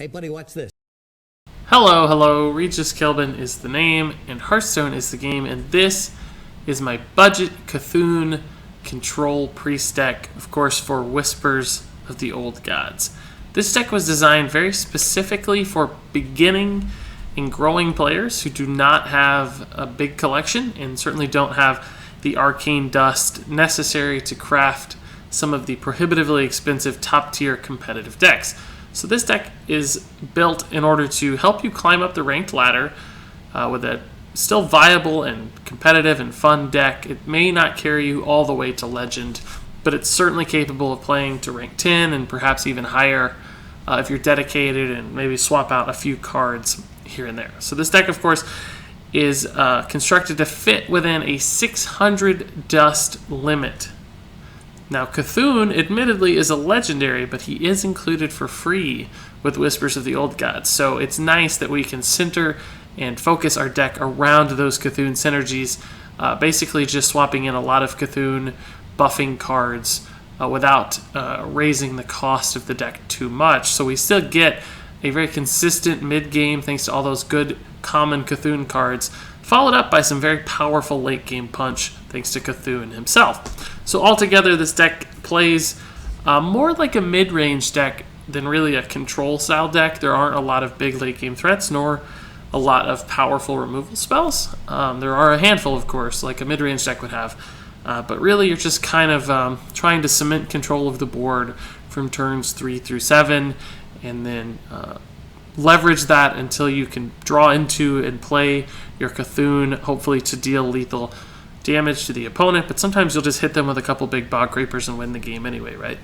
Hey, buddy, watch this. Hello, Regis Kelvin is the name, and Hearthstone is the game, and this is my budget Cthulhu control priest deck, of course, for Whispers of the Old Gods. This deck was designed very specifically for beginning and growing players who do not have a big collection and certainly don't have the arcane dust necessary to craft some of the prohibitively expensive top-tier competitive decks. So this deck is built in order to help you climb up the ranked ladder with a still viable and competitive and fun deck. It may not carry you all the way to Legend, but it's certainly capable of playing to rank 10 and perhaps even higher if you're dedicated and maybe swap out a few cards here and there. So this deck, of course, is constructed to fit within a 600 dust limit. Now, Cthulhu, admittedly, is a legendary, but he is included for free with Whispers of the Old Gods. So it's nice that we can center and focus our deck around those Cthulhu synergies, basically just swapping in a lot of Cthulhu buffing cards without raising the cost of the deck too much. So we still get a very consistent mid-game thanks to all those good common Cthulhu cards, followed up by some very powerful late-game punch thanks to Cthulhu himself. So altogether, this deck plays more like a mid-range deck than really a control-style deck. There aren't a lot of big late-game threats, nor a lot of powerful removal spells. There are a handful, of course, like a mid-range deck would have. But really, you're just kind of trying to cement control of the board from turns 3 through 7, and then leverage that until you can draw into and play your Cthulhu, hopefully to deal lethal damage to the opponent, but sometimes you'll just hit them with a couple big bog creepers and win the game anyway, right?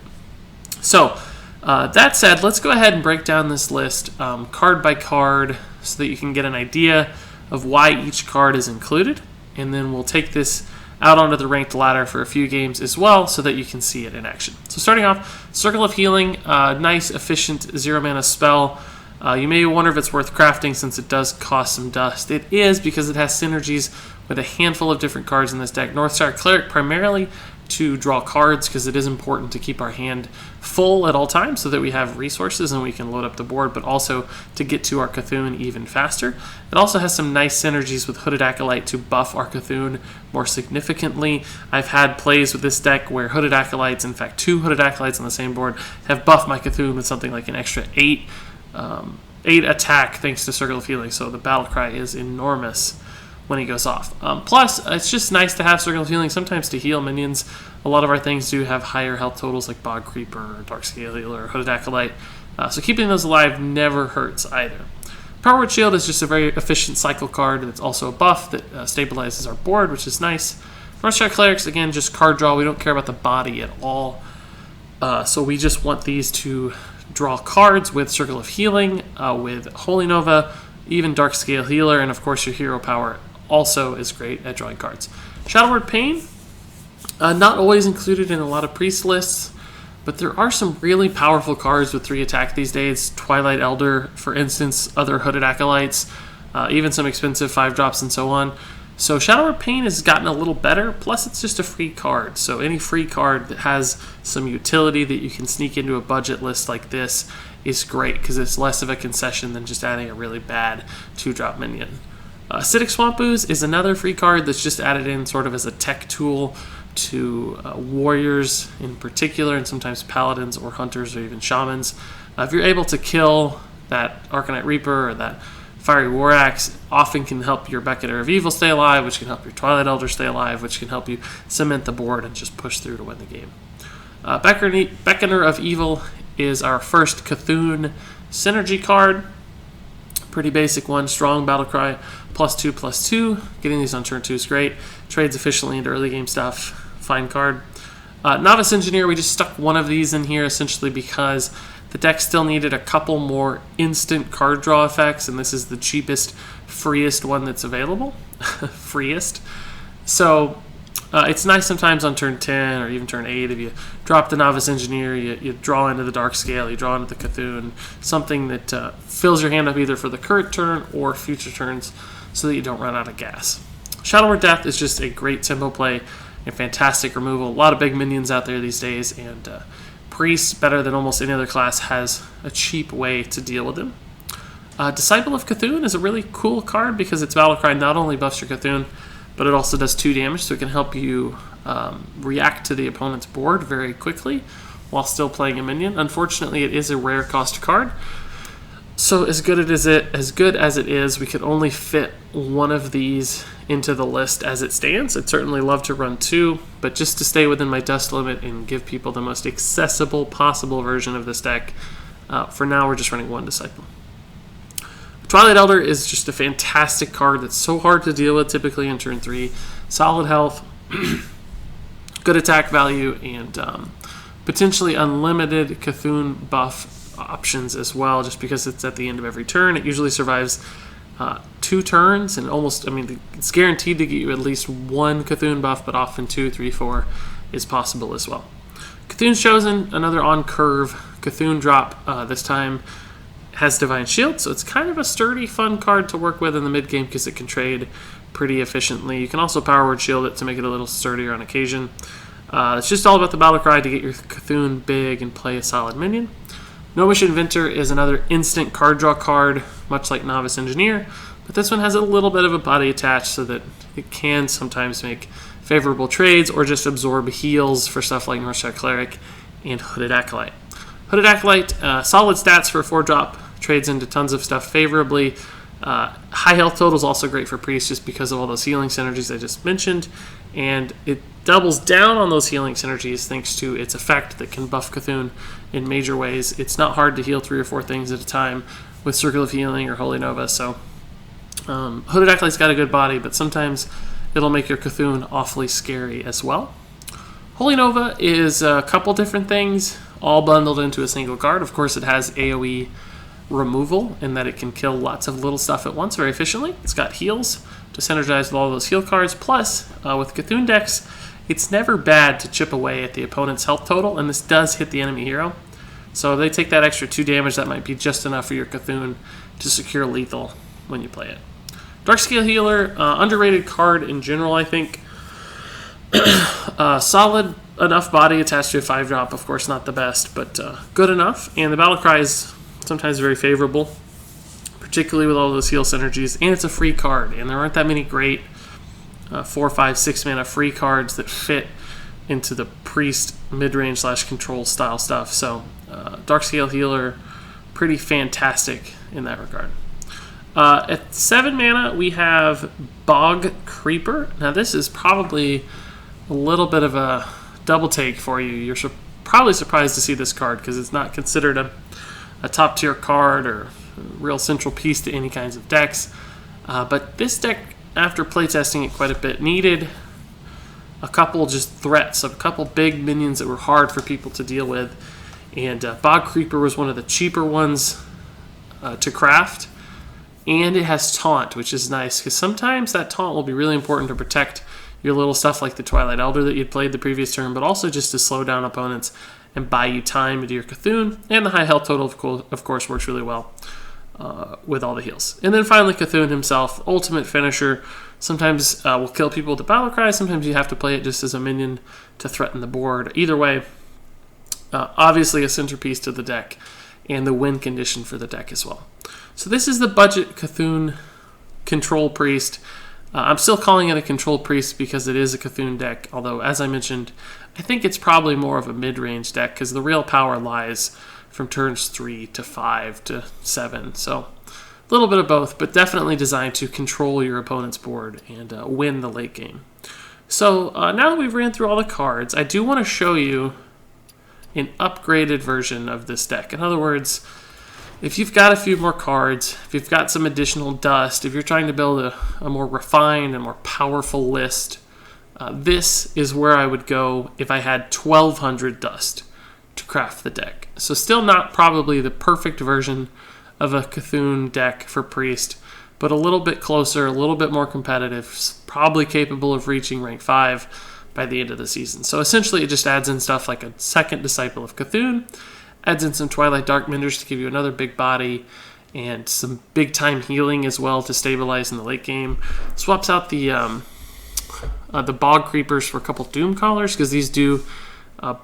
So, that said, let's go ahead and break down this list card by card so that you can get an idea of why each card is included, and then we'll take this out onto the ranked ladder for a few games as well so that you can see it in action. So starting off, Circle of Healing, nice, efficient 0-mana spell. You may wonder if it's worth crafting since it does cost some dust. It is, because it has synergies with a handful of different cards in this deck. Northstar Cleric primarily to draw cards, because it is important to keep our hand full at all times so that we have resources and we can load up the board, but also to get to our Cthulhu even faster. It also has some nice synergies with Hooded Acolyte to buff our Cthulhu more significantly. I've had plays with this deck where Hooded Acolytes, in fact 2 Hooded Acolytes on the same board, have buffed my Cthulhu with something like an extra 8 attack thanks to Circle of Healing, so the battle cry is enormous when he goes off. Plus, it's just nice to have Circle of Healing sometimes to heal minions. A lot of our things do have higher health totals like Bog Creeper, or Darkscale Healer, or Hooded Acolyte, so keeping those alive never hurts either. Power Word Shield is just a very efficient cycle card, and it's also a buff that stabilizes our board, which is nice. Northstar Clerics, again, just card draw. We don't care about the body at all, so we just want these to draw cards with Circle of Healing, with Holy Nova, even Darkscale Healer, and of course your hero power also is great at drawing cards. Shadow Word Pain, not always included in a lot of priest lists, but there are some really powerful cards with 3 attack these days. Twilight Elder, for instance, other Hooded Acolytes, even some expensive 5-drops and so on. So Shadow Word Pain has gotten a little better, plus it's just a free card. So any free card that has some utility that you can sneak into a budget list like this is great, because it's less of a concession than just adding a really bad 2-drop minion. Acidic Swamp Ooze is another free card that's just added in sort of as a tech tool to warriors in particular, and sometimes paladins or hunters or even shamans. If you're able to kill that Arcanite Reaper or that Fiery War Axe, often can help your Beckoner of Evil stay alive, which can help your Twilight Elder stay alive, which can help you cement the board and just push through to win the game. Beckoner of Evil is our first Cthulhu synergy card. Pretty basic one, strong battlecry, +2/+2. Getting these on turn 2 is great. Trades efficiently into early game stuff. Fine card. Novice Engineer, we just stuck one of these in here essentially because the deck still needed a couple more instant card draw effects, and this is the cheapest, freest one that's available. Freest. So it's nice sometimes on turn 10 or even turn 8 if you drop the Novice Engineer, you draw into the Darkscale, you draw into the Cthulhu, something that fills your hand up either for the current turn or future turns so that you don't run out of gas. Shadow Word Death is just a great tempo play and fantastic removal. A lot of big minions out there these days, and Priest, better than almost any other class, has a cheap way to deal with him. Disciple of Cthulhu is a really cool card because its Battlecry not only buffs your Cthulhu, but it also does 2 damage, so it can help you react to the opponent's board very quickly while still playing a minion. Unfortunately, it is a rare cost card, so as good as it is, we could only fit one of these into the list as it stands. I'd certainly love to run 2, but just to stay within my dust limit and give people the most accessible possible version of this deck, for now we're just running 1 Disciple. Twilight Elder is just a fantastic card that's so hard to deal with typically in turn 3. Solid health, good attack value, and potentially unlimited Cthulhu buff options as well, just because it's at the end of every turn. It usually survives 2 turns, and it's guaranteed to get you at least 1 Cthulhu buff, but often 2, 3, 4 is possible as well. Cthulhu's Chosen, another on-curve Cthulhu drop, this time has Divine Shield, so it's kind of a sturdy, fun card to work with in the mid-game because it can trade pretty efficiently. You can also Power Word Shield it to make it a little sturdier on occasion. It's just all about the Battlecry to get your Cthulhu big and play a solid minion. Gnomish Inventor is another instant card draw card, much like Novice Engineer, but this one has a little bit of a body attached so that it can sometimes make favorable trades or just absorb heals for stuff like Northside Cleric and Hooded Acolyte. Hooded Acolyte, solid stats for a 4-drop, trades into tons of stuff favorably. High health total is also great for Priest just because of all those healing synergies I just mentioned, and it doubles down on those healing synergies thanks to its effect that can buff Cthulhu in major ways. It's not hard to heal 3 or 4 things at a time with Circle of Healing or Holy Nova, so Hooded Acolyte's got a good body, but sometimes it'll make your Cthulhu awfully scary as well. Holy Nova is a couple different things, all bundled into a single card. Of course, it has AoE removal in that it can kill lots of little stuff at once very efficiently. It's got heals to synergize with all those heal cards. Plus, with Cthulhu decks, it's never bad to chip away at the opponent's health total, and this does hit the enemy hero. So if they take that extra 2 damage, that might be just enough for your Cthulhu to secure lethal when you play it. Darkscale Healer, underrated card in general, I think. Solid enough body attached to a 5-drop, of course not the best, but good enough. And the Battlecry is sometimes very favorable, particularly with all those heal synergies, and it's a free card, and there aren't that many great 4, 5, 6 mana free cards that fit into the Priest mid-range / control style stuff, so Darkscale Healer, pretty fantastic in that regard. At 7 mana, we have Bog Creeper. Now this is probably a little bit of a double take for you. You're probably surprised to see this card because it's not considered a top tier card or a real central piece to any kinds of decks. But this deck, after playtesting it quite a bit, needed a couple just threats, a couple big minions that were hard for people to deal with. And Bog Creeper was one of the cheaper ones to craft. And it has Taunt, which is nice because sometimes that Taunt will be really important to protect your little stuff like the Twilight Elder that you'd played the previous turn, but also just to slow down opponents and buy you time into your Cthulhu. And the high health total, of course, works really well with all the heals. And then finally, Cthulhu himself, ultimate finisher. Sometimes will kill people with the Battlecry. Sometimes you have to play it just as a minion to threaten the board. Either way, obviously a centerpiece to the deck and the win condition for the deck as well. So this is the budget Cthulhu Control Priest. I'm still calling it a Control Priest because it is a Cthulhu deck, although, as I mentioned, I think it's probably more of a mid-range deck because the real power lies from turns 3 to 5 to 7. So a little bit of both, but definitely designed to control your opponent's board and win the late game. So now that we've ran through all the cards, I do want to show you an upgraded version of this deck. In other words, if you've got a few more cards, if you've got some additional dust, if you're trying to build a more refined and more powerful list, this is where I would go if I had 1,200 dust to craft the deck. So still not probably the perfect version of a Cthulhu deck for Priest, but a little bit closer, a little bit more competitive, probably capable of reaching rank 5 by the end of the season. So essentially it just adds in stuff like a second Disciple of Cthulhu, adds in some Twilight Darkmenders to give you another big body, and some big time healing as well to stabilize in the late game. Swaps out the Bog Creepers for a couple Doom Callers because these do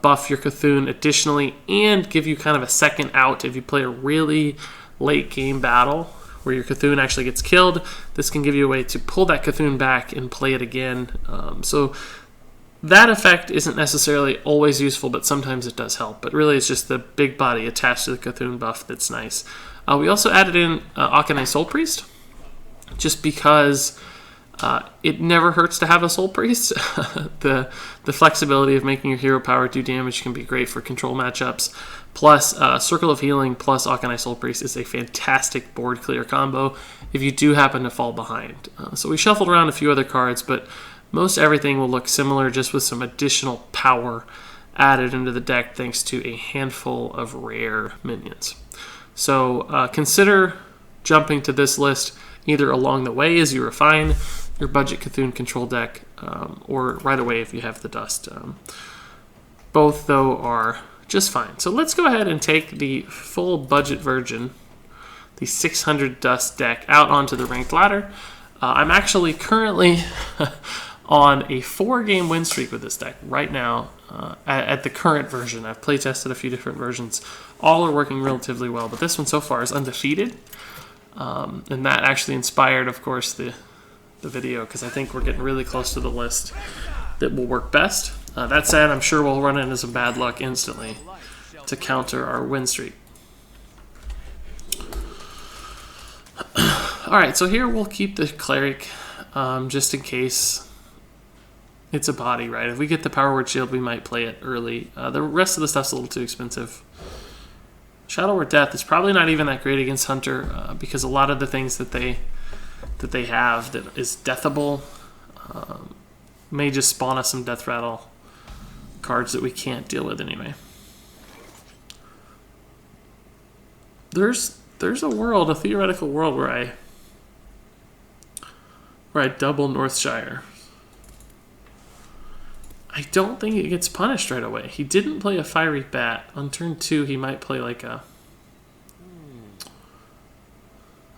buff your Cthulhu additionally, and give you kind of a second out if you play a really late game battle where your Cthulhu actually gets killed. This can give you a way to pull that Cthulhu back and play it again. So that effect isn't necessarily always useful, but sometimes it does help. But really, it's just the big body attached to the Cthulhu buff that's nice. We also added in Arcane Soul Priest, just because it never hurts to have a Soul Priest. the flexibility of making your hero power do damage can be great for control matchups. Plus, Circle of Healing plus Arcane Soul Priest is a fantastic board clear combo if you do happen to fall behind. So we shuffled around a few other cards, but most everything will look similar, just with some additional power added into the deck thanks to a handful of rare minions. So consider jumping to this list either along the way as you refine your budget Cthulhu control deck, or right away if you have the dust. Both, though, are just fine. So let's go ahead and take the full budget version, the 600 dust deck, out onto the ranked ladder. I'm actually currently on a 4-game win streak with this deck right now at the current version. I've playtested a few different versions. All are working relatively well, but this one so far is undefeated. And that actually inspired, of course, the video, because I think we're getting really close to the list that will work best. That said, I'm sure we'll run into some bad luck instantly to counter our win streak. Alright, so here we'll keep the Cleric just in case it's a body, right? If we get the Power Word Shield, we might play it early. The rest of the stuff's a little too expensive. Shadow Word Death is probably not even that great against Hunter, because a lot of the things that they have that is deathable may just spawn us some Death Rattle cards that we can't deal with anyway. There's a world, a theoretical world where I double Northshire. I don't think it gets punished right away. He didn't play a Fiery Bat. On turn 2, he might play like a...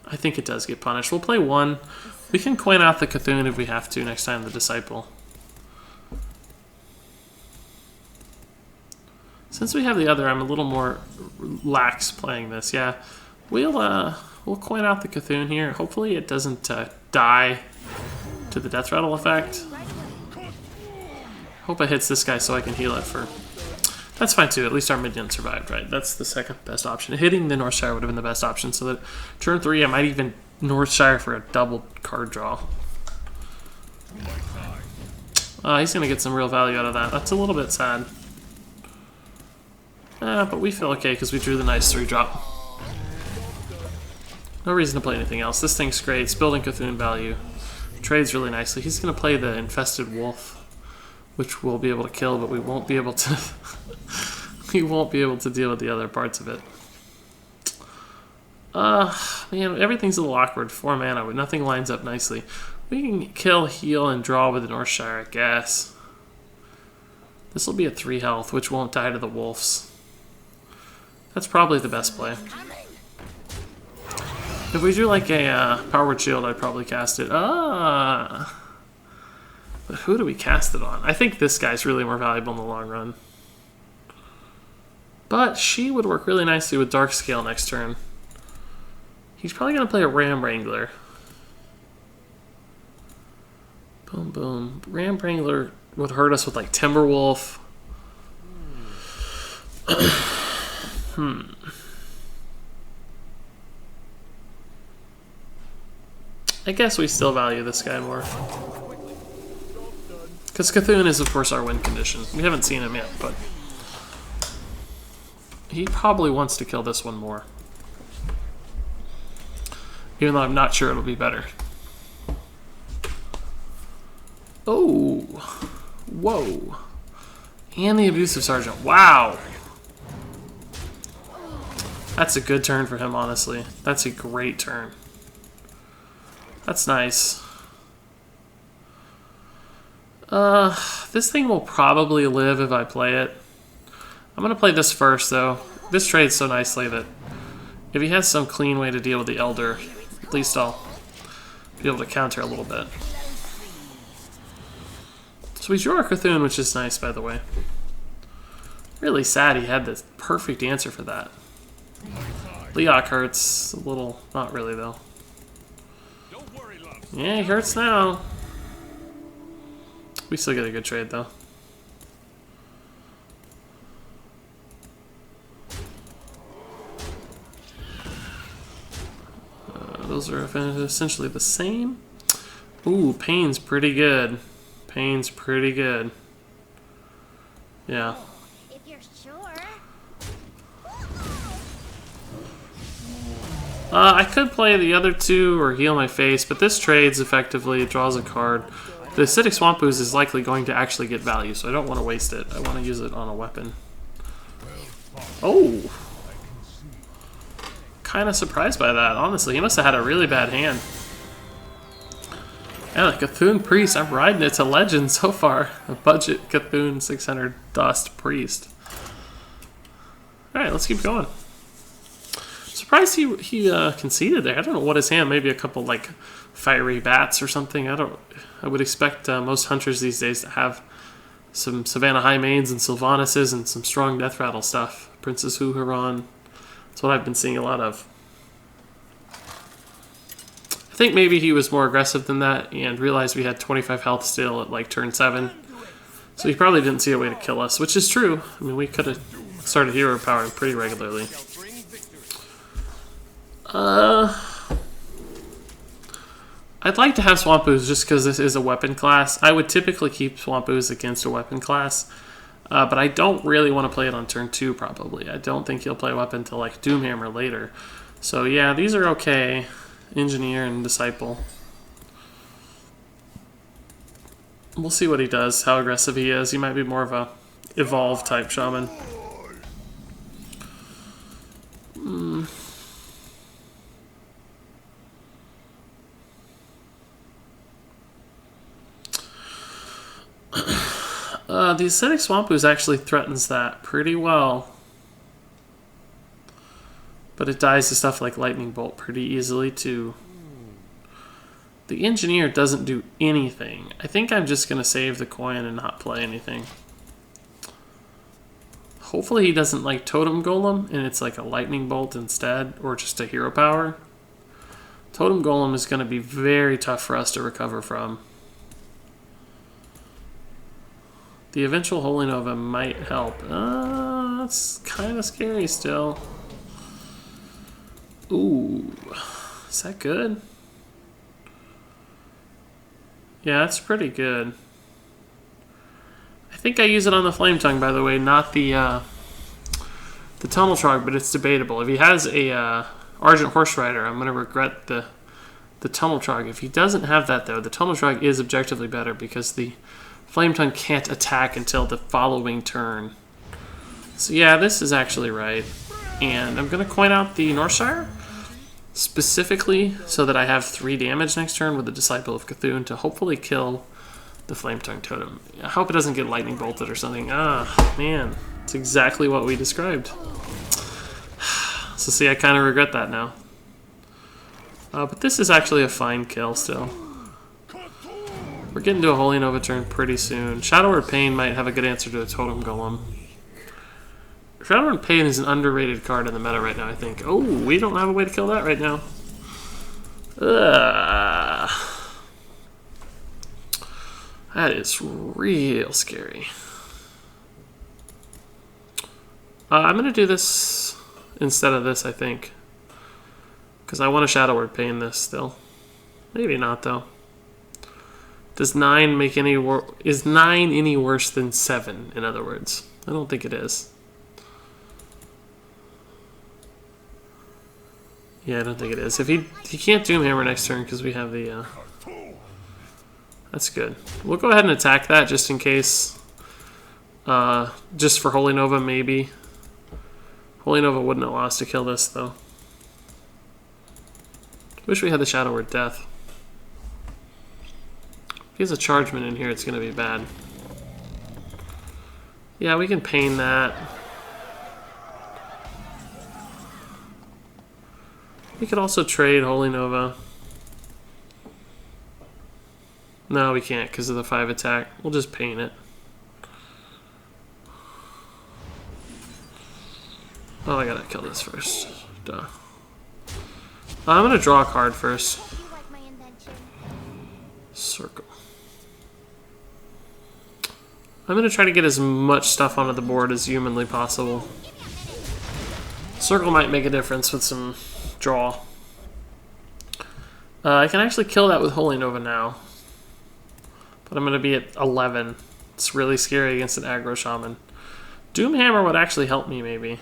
I think it does get punished. We'll play 1. We can coin out the Cthulhu if we have to next time the Disciple. Since we have the other, I'm a little more lax playing this. Yeah, we'll coin out the Cthulhu here. Hopefully it doesn't die to the Death Rattle effect. Hope it hits this guy so I can heal it for... That's fine too, at least our minion survived, right? That's the second best option. Hitting the Northshire would have been the best option, so that turn 3 I might even Northshire for a double card draw. He's going to get some real value out of that. That's a little bit sad. But we feel okay because we drew the nice 3-drop. No reason to play anything else. This thing's great. It's building Cthulhu value. Trades really nicely. He's going to play the Infested Wolf, which we'll be able to kill, but we won't be able to we won't be able to deal with the other parts of it. Man, everything's a little awkward. 4 mana, but nothing lines up nicely. We can kill, heal, and draw with the Northshire, I guess. This will be a 3 health, which won't die to the wolves. That's probably the best play. If we do like a Power Word Shield, I'd probably cast it. But who do we cast it on? I think this guy's really more valuable in the long run. But she would work really nicely with Darkscale next turn. He's probably going to play a Ram Wrangler. Boom, boom. Ram Wrangler would hurt us with like Timberwolf. I guess we still value this guy more. Because Cthulhu is, of course, our win condition. We haven't seen him yet, but he probably wants to kill this one more. Even though I'm not sure it'll be better. Oh! Whoa! And the Abusive Sergeant. Wow! That's a good turn for him, honestly. That's a great turn. That's nice. This thing will probably live if I play it. I'm going to play this first, though. This trades so nicely that if he has some clean way to deal with the Elder, at least I'll be able to counter a little bit. So we drew our Cthulhu, which is nice, by the way. Really sad he had the perfect answer for that. Leok hurts a little. Not really, though. Yeah, he hurts now. We still get a good trade, though. Those are essentially the same. Ooh, Pain's pretty good. Pain's pretty good. Yeah. If you're sure. I could play the other two or heal my face, but this trades effectively. It draws a card. The Acidic Swamp Ooze is likely going to actually get value, so I don't want to waste it. I want to use it on a weapon. Oh! Kind of surprised by that, honestly. He must have had a really bad hand. Yeah, the Cthulhu Priest. I'm riding it to Legend so far. A budget Cthulhu 600 Dust Priest. Alright, let's keep going. Surprised he conceded there. I don't know what his hand. Maybe a couple like fiery bats or something. I would expect most hunters these days to have some Savannah High Mains and Sylvanuses and some strong Death Rattle stuff. Princess Huron. That's what I've been seeing a lot of. I think maybe he was more aggressive than that and realized we had 25 health still at like turn 7. So he probably didn't see a way to kill us, which is true. I mean, we could have started hero powering pretty regularly. I'd like to have Swamp Ooze just because this is a weapon class. I would typically keep Swamp Ooze against a weapon class, but I don't really want to play it on turn 2 probably. I don't think he'll play weapon until like Doomhammer later. So yeah, these are okay. Engineer and Disciple. We'll see what he does, how aggressive he is. He might be more of a evolve type shaman. The Acidic Swamp Ooze actually threatens that pretty well. But it dies to stuff like Lightning Bolt pretty easily too. The Engineer doesn't do anything. I think I'm just going to save the coin and not play anything. Hopefully he doesn't like Totem Golem and it's like a Lightning Bolt instead, or just a hero power. Totem Golem is going to be very tough for us to recover from. The eventual Holy Nova might help. That's kind of scary still. Ooh, is that good? Yeah, that's pretty good. I think I use it on the Flame Tongue, by the way, not the Tunnel Trog, but it's debatable. If he has a Argent Horse Rider, I'm going to regret the Tunnel Trog. If he doesn't have that, though, the Tunnel Trog is objectively better because the Flame Tongue can't attack until the following turn. So yeah, this is actually right. And I'm going to coin out the Northshire, specifically so that I have 3 damage next turn with the Disciple of Cthulhu to hopefully kill the Flame Tongue Totem. I hope it doesn't get lightning bolted or something. Ah, man. It's exactly what we described. So see, I kind of regret that now. But this is actually a fine kill still. We're getting to a Holy Nova turn pretty soon. Shadow Word Pain might have a good answer to a Totem Golem. Shadow Word Pain is an underrated card in the meta right now, I think. Oh, we don't have a way to kill that right now. That is real scary. I'm going to do this instead of this, I think. Because I want to Shadow Word Pain this still. Maybe not, though. Does 9 make any is 9 any worse than 7, in other words? I don't think it is. Yeah, I don't think it is. If he can't Doomhammer next turn because we have the that's good. We'll go ahead and attack that just in case. Just for Holy Nova, maybe. Holy Nova wouldn't allow us to kill this, though. Wish we had the Shadow Word Death. If he has a Chargement in here, it's going to be bad. Yeah, we can Pain that. We could also trade Holy Nova. No, we can't because of the 5 attack. We'll just Pain it. Oh, I gotta kill this first. Duh. I'm gonna draw a card first. Circle. I'm gonna try to get as much stuff onto the board as humanly possible. Circle might make a difference with some draw. I can actually kill that with Holy Nova now. But I'm going to be at 11. It's really scary against an aggro shaman. Doomhammer would actually help me, maybe.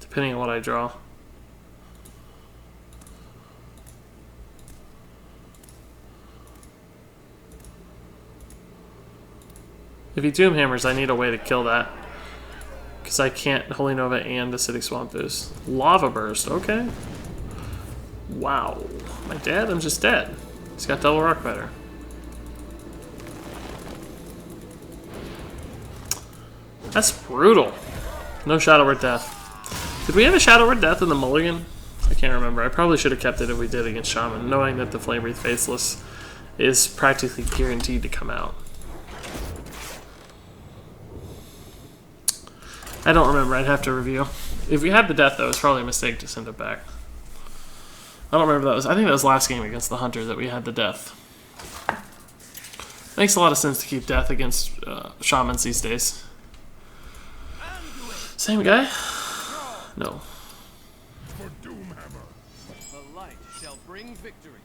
Depending on what I draw. If he Doomhammers, I need a way to kill that. Because I can't Holy Nova and Acidic Swamp Boost. Lava Burst, okay. Wow. Am I dead? I'm just dead. He's got double Rock Biter. That's brutal. No Shadow Word Death. Did we have a Shadow Word Death in the mulligan? I can't remember. I probably should have kept it if we did against Shaman, knowing that the Flame Wreath Faceless is practically guaranteed to come out. I don't remember. I'd have to review. If we had the death, though, it's probably a mistake to send it back. I don't remember that was. I think that was last game against the Hunter that we had the death. Makes a lot of sense to keep death against shamans these days. Same guy? No. For Doomhammer. The light shall bring victory.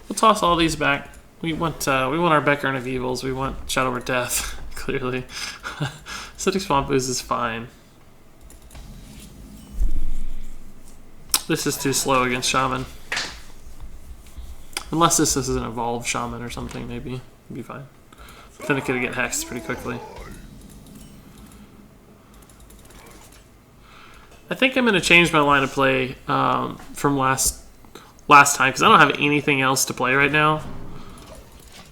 We'll toss all these back. We want our Beckern of Evils. We want Shadow Word Death. Clearly, Acidic Swamp Ooze is fine. This is too slow against Shaman. Unless this is an evolved Shaman or something, maybe it'd be fine. But then it could get hexed pretty quickly. I think I'm going to change my line of play from last time because I don't have anything else to play right now.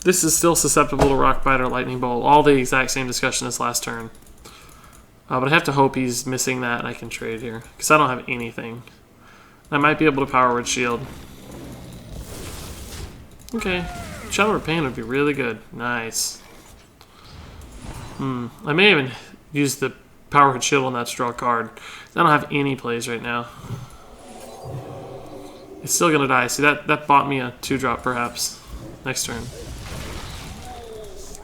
This is still susceptible to Rock Bite or Lightning Bolt. All the exact same discussion as last turn. But I have to hope he's missing that and I can trade here. Because I don't have anything. I might be able to Power Word Shield. Okay. Shadow Word Pain would be really good. Nice. I may even use the Power Word Shield on that to draw a card. I don't have any plays right now. It's still going to die. See, that bought me a 2-drop perhaps. Next turn.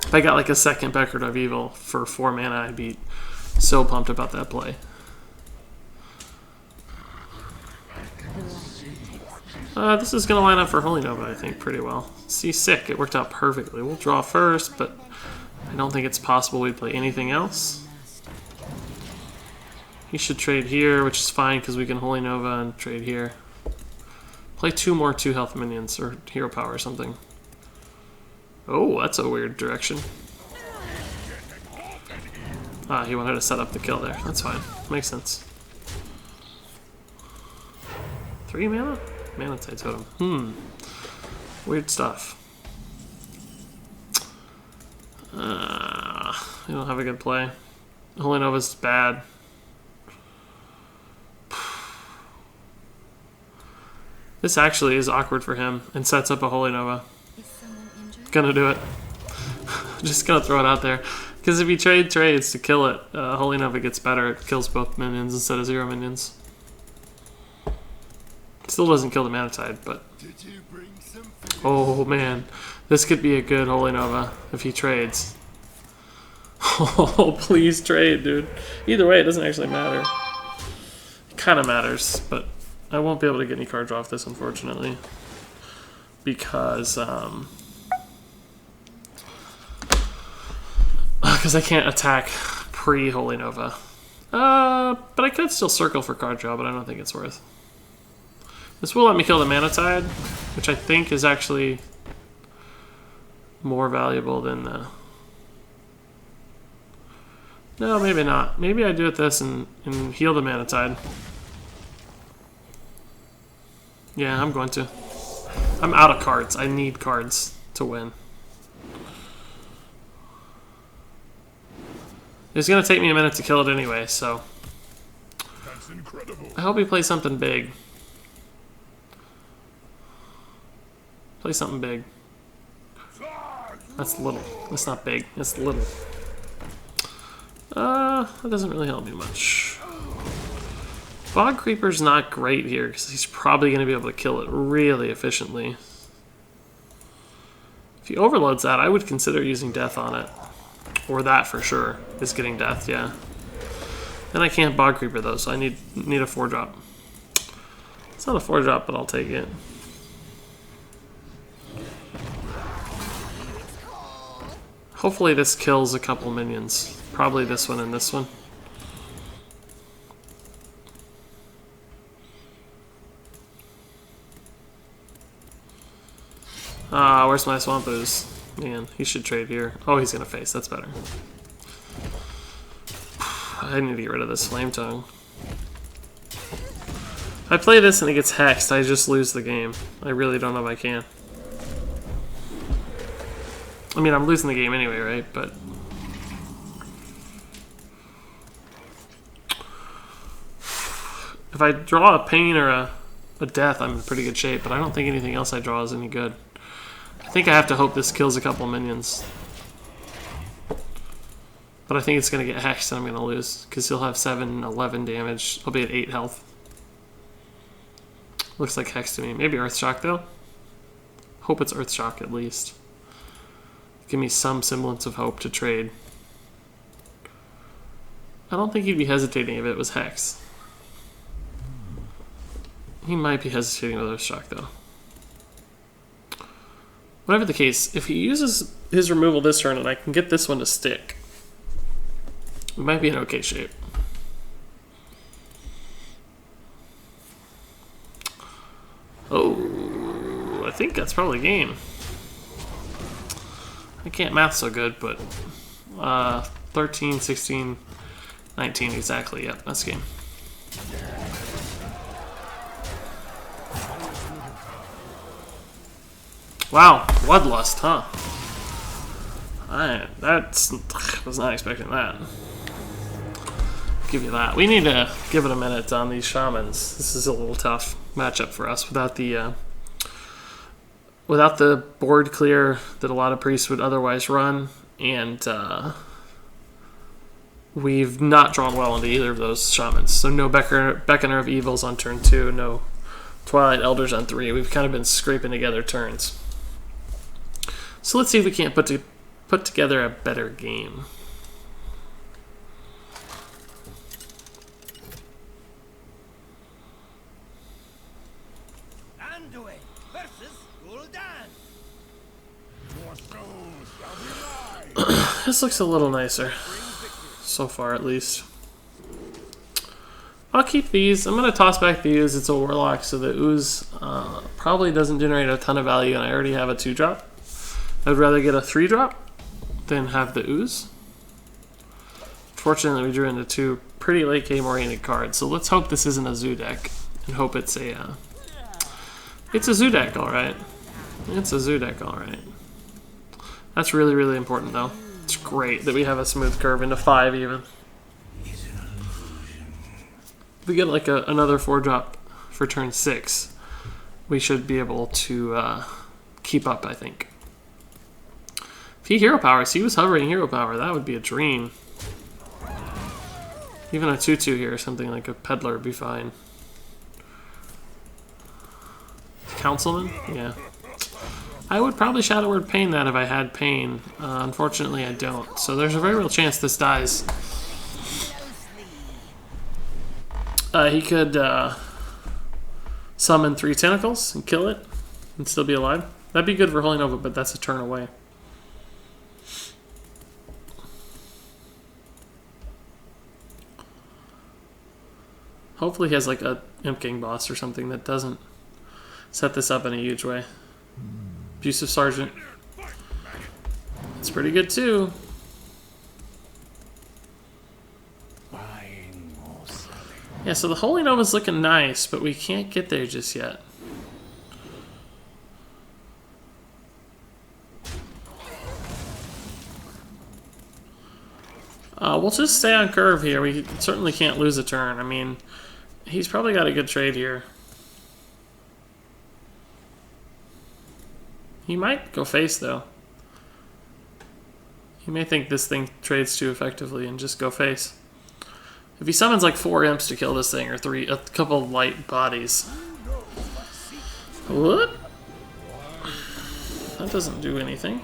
If I got like a second Beckern of Evil for 4 mana, I'd be so pumped about that play. This is going to line up for Holy Nova, I think, pretty well. See, sick. It worked out perfectly. We'll draw first, but I don't think it's possible we'd play anything else. He should trade here, which is fine because we can Holy Nova and trade here. Play 2 more 2-health minions or hero power or something. Oh, that's a weird direction. He wanted to set up the kill there. That's fine. Makes sense. 3 mana? Mana Tide Totem. Weird stuff. We don't have a good play. Holy Nova's bad. This actually is awkward for him and sets up a Holy Nova. Gonna do it. Just gonna throw it out there. Because if you trade trades to kill it, Holy Nova gets better. It kills both minions instead of 0 minions. Still doesn't kill the Mana Tide, but... Oh man. This could be a good Holy Nova if he trades. Oh, please trade, dude. Either way, it doesn't actually matter. It kind of matters, but I won't be able to get any card draw off this, unfortunately. Because I can't attack pre-Holy Nova. But I could still circle for card draw, but I don't think it's worth. This will let me kill the Mana Tide, which I think is actually more valuable than the... No, maybe not. Maybe I do it this and heal the Mana Tide. Yeah, I'm going to. I'm out of cards. I need cards to win. It's going to take me a minute to kill it anyway, so... That's incredible. I hope he plays something big. Play something big. That's little. That's not big. That's little. That doesn't really help me much. Bog Creeper's not great here because he's probably going to be able to kill it really efficiently. If he overloads that, I would consider using death on it. Or that for sure is getting death, yeah. Then I can't Bog Creeper though, so I need a 4-drop. It's not a 4-drop, but I'll take it. Hopefully this kills a couple minions. Probably this one and this one. Ah, where's my Swamp Ooze? Man, he should trade here. Oh, he's gonna face. That's better. I need to get rid of this Flame Tongue. If I play this and it gets hexed, I just lose the game. I really don't know if I can. I mean, I'm losing the game anyway, right? But if I draw a Pain or a Death, I'm in pretty good shape. But I don't think anything else I draw is any good. I think I have to hope this kills a couple minions. But I think it's going to get hexed and I'm going to lose. Because he'll have 7, 11 damage. I'll be at 8 health. Looks like hex to me. Maybe Earthshock though. Hope it's Earthshock at least. Give me some semblance of hope to trade. I don't think he'd be hesitating if it was hex. He might be hesitating with Earthshock though. Whatever the case, if he uses his removal this turn and I can get this one to stick, we might be in okay shape. Oh, I think that's probably game. I can't math so good, but 13, 16, 19 exactly. Yep, that's game. Wow, Bloodlust, huh? I was not expecting that. Give you that. We need to give it a minute on these shamans. This is a little tough matchup for us without the board clear that a lot of priests would otherwise run, and we've not drawn well into either of those shamans. So no Beckoner of Evils on turn 2, no Twilight Elders on 3. We've kind of been scraping together turns. So let's see if we can't put together a better game. This looks a little nicer. So far, at least. I'll keep these. I'm going to toss back the Ooze. It's a Warlock, so the Ooze probably doesn't generate a ton of value, and I already have a 2-drop. I'd rather get a 3-drop than have the Ooze. Fortunately, we drew into 2 pretty late game-oriented cards, so let's hope this isn't a Zoo deck, and hope it's a... it's a Zoo deck, alright. It's a Zoo deck, alright. That's really, really important, though. It's great that we have a smooth curve into 5 even. If we get like another 4-drop for turn 6, we should be able to keep up, I think. If he hero powers, he was hovering hero power, that would be a dream. Even a 2-2 here, something like a Peddler would be fine. Councilman? Yeah. I would probably Shadow Word Pain that if I had Pain. Unfortunately, I don't. So there's a very real chance this dies. He could summon 3 tentacles and kill it and still be alive. That'd be good for Holy Nova, but that's a turn away. Hopefully he has like a Imp King boss or something that doesn't set this up in a huge way. Abusive Sergeant. It's pretty good too. Yeah, so the Holy Nova's looking nice, but we can't get there just yet. We'll just stay on curve here. We certainly can't lose a turn. I mean, he's probably got a good trade here. He might go face, though. He may think this thing trades too effectively and just go face. If he summons like 4 imps to kill this thing, or a couple light bodies. What? That doesn't do anything.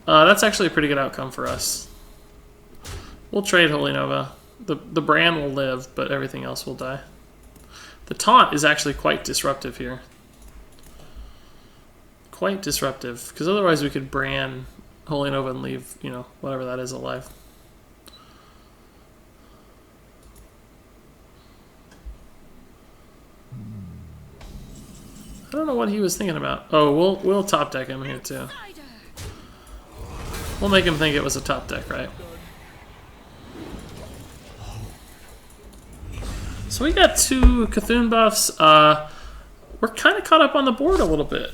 That's actually a pretty good outcome for us. We'll trade Holy Nova. The Bran will live, but everything else will die. The taunt is actually quite disruptive here. Quite disruptive, because otherwise we could Bran Holy Nova and leave, you know, whatever that is alive. I don't know what he was thinking about. Oh, we'll top deck him here too. We'll make him think it was a top deck, right? So we got 2 Cthulhu buffs. We're kind of caught up on the board a little bit.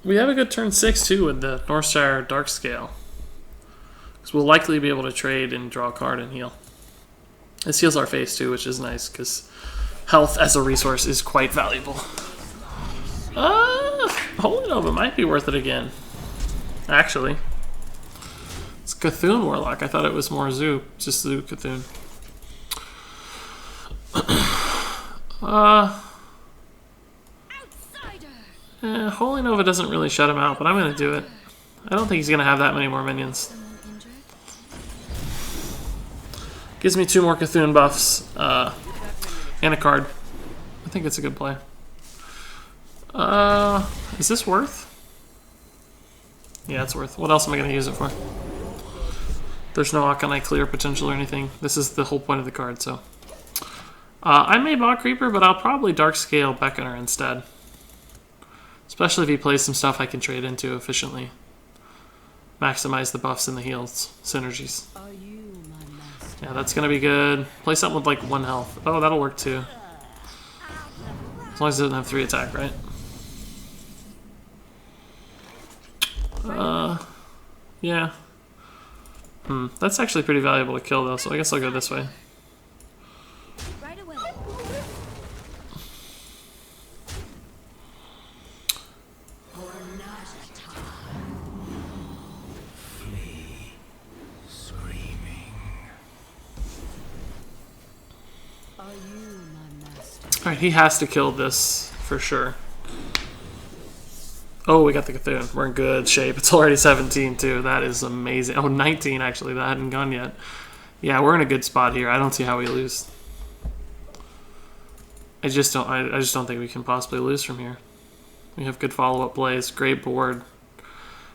We have a good turn 6 too with the Northshire Darkscale. Because we'll likely be able to trade and draw a card and heal. This heals our face too, which is nice because health as a resource is quite valuable. Holy Nova might be worth it again. Actually. It's Cthulhu Warlock. I thought it was more Zoo. Just Zoo Cthulhu. Holy Nova doesn't really shut him out, but I'm going to do it. I don't think he's going to have that many more minions. Gives me 2 more Cthulhu buffs and a card. I think it's a good play. Is this worth? Yeah, it's worth. What else am I going to use it for? There's no Arcane clear potential or anything. This is the whole point of the card, so. I may Bog Creeper, but I'll probably Darkscale Beckoner instead. Especially if he plays some stuff I can trade into efficiently. Maximize the buffs and the heals. Synergies. Yeah, that's going to be good. Play something with like 1 health. Oh, that'll work too. As long as it doesn't have 3 attack, right? Yeah. That's actually pretty valuable to kill though, so I guess I'll go this way. Right away. Flee, screaming. Are you my master? Alright, he has to kill this for sure. Oh, we got the Cthulhu. We're in good shape. It's already 17 too. That is amazing. Oh, 19 actually. That hadn't gone yet. Yeah, we're in a good spot here. I don't see how we lose. I just don't think we can possibly lose from here. We have good follow-up plays. Great board.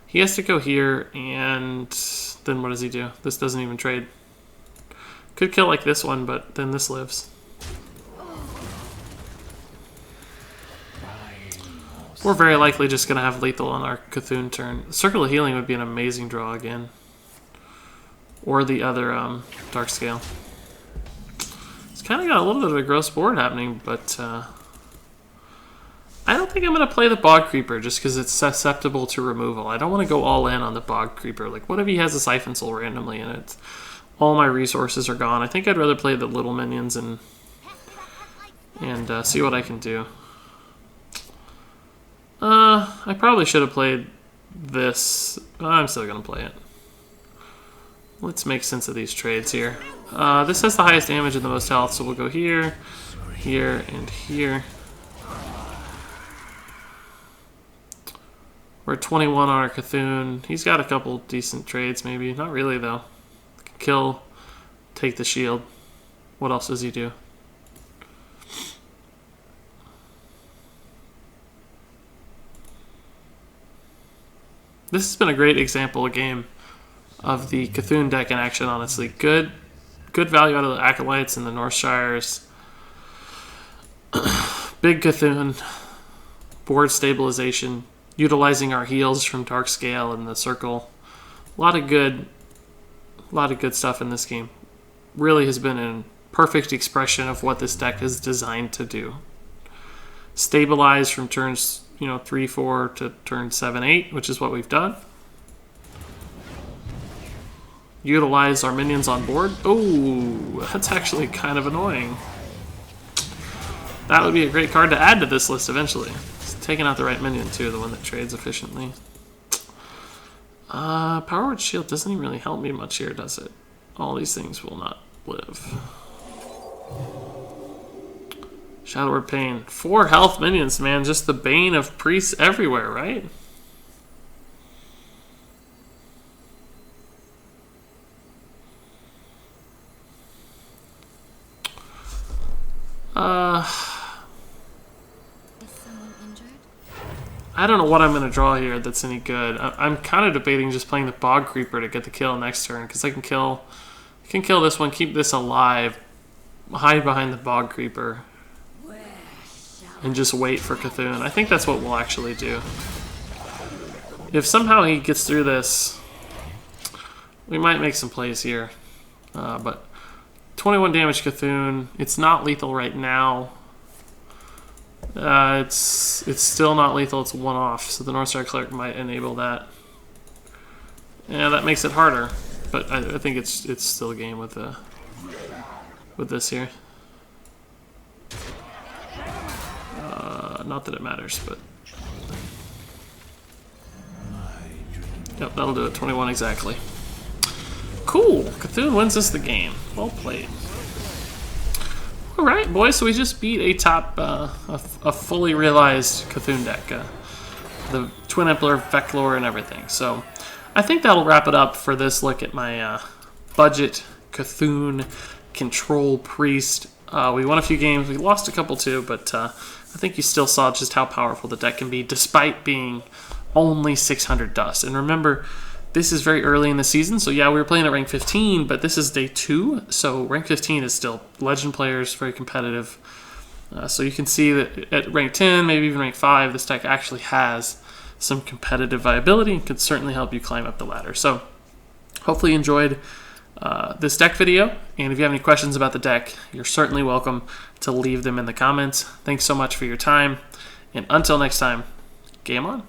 He has to go here, and then what does he do? This doesn't even trade. Could kill like this one, but then this lives. We're very likely just going to have lethal on our Cthulhu turn. Circle of Healing would be an amazing draw again. Or the other Darkscale. It's kind of got a little bit of a gross board happening, but I don't think I'm going to play the Bog Creeper just because it's susceptible to removal. I don't want to go all in on the Bog Creeper. Like, what if he has a Siphon Soul randomly and it's all my resources are gone? I think I'd rather play the little minions and see what I can do. I probably should have played this. I'm still going to play it. Let's make sense of these trades here. This has the highest damage and the most health, so we'll go here, here, and here. We're at 21 on our Cthulhu. He's got a couple decent trades, maybe. Not really, though. Kill, take the shield. What else does he do? This has been a great example of game of the Cthulhu deck in action, honestly. Good value out of the Acolytes and the Northshires. Big Cthulhu. Board stabilization. Utilizing our heals from Darkscale and the Circle. A lot of good stuff in this game. Really has been a perfect expression of what this deck is designed to do. Stabilize from turns 3, 4 to turn 7, 8, which is what we've done. Utilize our minions on board. Oh, that's actually kind of annoying. That would be a great card to add to this list eventually. It's taking out the right minion too, the one that trades efficiently. Power Word Shield doesn't even really help me much here, does it? All these things will not live. Shadow Word Pain. 4 health minions, man. Just the bane of priests everywhere, right? Is someone injured? I don't know what I'm going to draw here that's any good. I'm kind of debating just playing the Bog Creeper to get the kill next turn, because I can kill this one, keep this alive, hide behind the Bog Creeper, and just wait for Cthulhu. I think that's what we'll actually do. If somehow he gets through this, we might make some plays here. But 21 damage Cthulhu. It's not lethal right now. It's still not lethal. It's one off, so the Northstar Cleric might enable that. Yeah, that makes it harder, but I think it's still a game with this here. Not that it matters, but yep, that'll do it. 21 exactly. Cool. Cthulhu wins us the game. Well played. All right, boys. So we just beat a fully realized Cthulhu deck, the Twin Emperor, Veclor, and everything. So I think that'll wrap it up for this look at my budget Cthulhu control priest. We won a few games. We lost a couple too, but I think you still saw just how powerful the deck can be, despite being only 600 dust. And remember, this is very early in the season, so yeah, we were playing at rank 15, but this is day 2, so rank 15 is still legend players, very competitive. So you can see that at rank 10, maybe even rank 5, this deck actually has some competitive viability and could certainly help you climb up the ladder. So hopefully you enjoyed this deck video, and if you have any questions about the deck, you're certainly welcome to leave them in the comments. Thanks so much for your time, and until next time, game on.